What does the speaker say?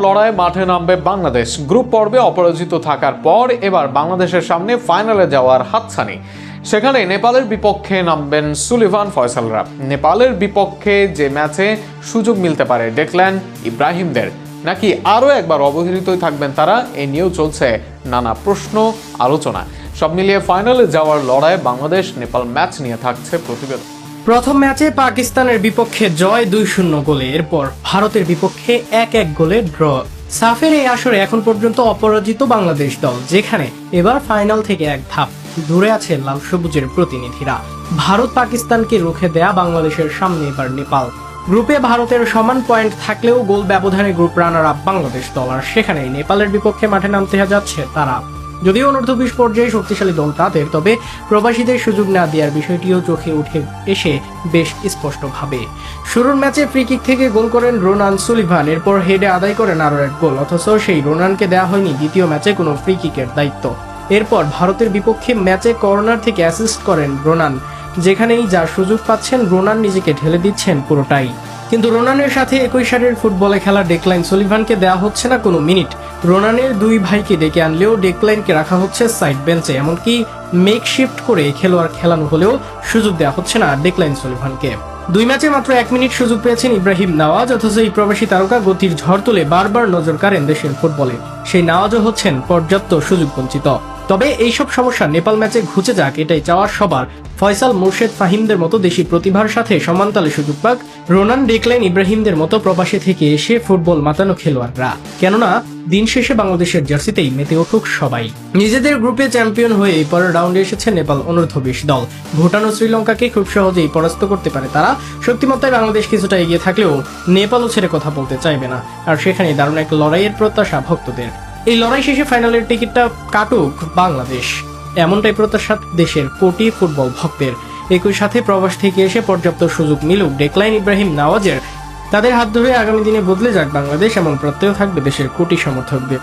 লড়াই মাঠে নামবে বাংলাদেশ। গ্রুপ পর্বে অপরাজিত থাকার পর এবার বাংলাদেশের সামনে ফাইনালে যাওয়ার হাতছানি। সেখানে নেপালের বিপক্ষে নামবেন সুলিভান ফয়সালরা। নেপালের বিপক্ষে যে ম্যাচে সুযোগ মিলতে পারে ডেকল্যান ইব্রাহিমদের, নাকি আরও একবার অবহেলিতই থাকবেন তারা, এ নিয়েও চলছে নানা প্রশ্ন আলোচনা। সব মিলিয়ে ফাইনালে যাওয়ার লড়াই বাংলাদেশ নেপাল ম্যাচ নিয়ে থাকছে প্রতিবেদন। প্রথম ম্যাচে পাকিস্তানের বিপক্ষে জয় 2-0 গোলে, এরপর ভারতের বিপক্ষে 1-1 গোলে ড্র। সাফের এই আসরে এখন পর্যন্ত অপরাজিত বাংলাদেশ দল, যেখানে এবার ফাইনাল থেকে এক ধাপ দূরে আছে লাল সবুজের প্রতিনিধিরা। ভারত পাকিস্তানকে রুখে দেয়া বাংলাদেশের সামনে এবার নেপাল। গ্রুপে ভারতের সমান পয়েন্ট থাকলেও গোল ব্যবধানে গ্রুপ রানার আপ বাংলাদেশ দল, আর সেখানেই নেপালের বিপক্ষে মাঠে নামতে যাচ্ছে তারা। যদিও অনূর্ধ্ব-20 পর্যায়ে শক্তিশালী দল তাদের, তবে প্রবাসীদের সুযোগ না দেওয়ার বিষয়টিও চোখে উঠে এসে বেশ স্পষ্টভাবে। শুরুর ম্যাচে ফ্রি কিক থেকে গোল করেন রোনান সুলিভান, এরপর হেডে আদায় করেন আরও এক গোল, অথচ সেই রোনানকে দেওয়া হয়নি দ্বিতীয় ম্যাচে কোনো ফ্রি কিকের দায়িত্ব। এরপর ভারতের বিপক্ষে ম্যাচে কর্নার থেকে অ্যাসিস্ট করেন রোনান, যেখানেই যার সুযোগ পাচ্ছেন রোনান নিজেকে ঢেলে দিচ্ছেন পুরোটাই। কিন্তু রোনানের সাথে একই সারির ফুটবলে খেলা ডেকলাইন সুলিভানকে দেওয়া হচ্ছে না কোনো মিনিট। রোনানের দুই ভাইকে ডেকে আনলেও ডেকলাইনকে রাখা হচ্ছে সাইড বেঞ্চে, এমনকি মেকশিফট করে খেলোয়াড় খেলানো হলেও সুযোগ দেওয়া হচ্ছে না ডেকলাইন সুলিভানকে। দুই ম্যাচে মাত্র 1 মিনিট সুযোগ পেয়েছেন ইব্রাহিম নওয়াজ, অথচ এই প্রবাসী তারকা গতির ঝড় তুলে বারবার নজর কাড়েন দেশের ফুটবলে। সেই নওয়াজও হচ্ছেন পর্যাপ্ত সুযোগ বঞ্চিত। তবে এইসব সমস্যা নেপাল ম্যাচে ঘুচে যাক, এটাই চাওয়ার সবার। ফয়সাল, মুর্শেদ, ফাহিমদের মতো দেশি প্রতিভার সাথে সমানতালে সুযোগ পাক রোনান, ডেকলাইন ইব্রাহিমদের মতো প্রবাসী থেকে এসে ফুটবল মাতানো খেলোয়াড়রা। কেননা দিন শেষে বাংলাদেশের জার্সিতেই মেতে উঠুক সবাই। নিজেদের গ্রুপে চ্যাম্পিয়ন হয়ে পরের রাউন্ডে এসেছে নেপাল অনূর্ধ্ব-20 দল। ভুটান ও শ্রীলঙ্কাকে খুব সহজেই পরাস্ত করতে পারে তারা। শক্তিমত্তায় বাংলাদেশ কিছুটা এগিয়ে থাকলেও নেপালও ছেড়ে কথা বলতে চাইবে না, আর সেখানে দারুণ এক লড়াইয়ের প্রত্যাশা ভক্তদের। এই লড়াই শেষে ফাইনালের টিকিটটা কাটুক বাংলাদেশ, এমনটাই প্রত্যাশা দেশের কোটি ফুটবল ভক্তের। একই সাথে প্রবাস থেকে এসে পর্যাপ্ত সুযোগ মিলুক ডেকলাইন ইব্রাহিম নওয়াজের। তাদের হাত ধরে আগামী দিনে বদলে যাক বাংলাদেশ, এমন প্রত্যয় থাকবে দেশের কোটি সমর্থকদের।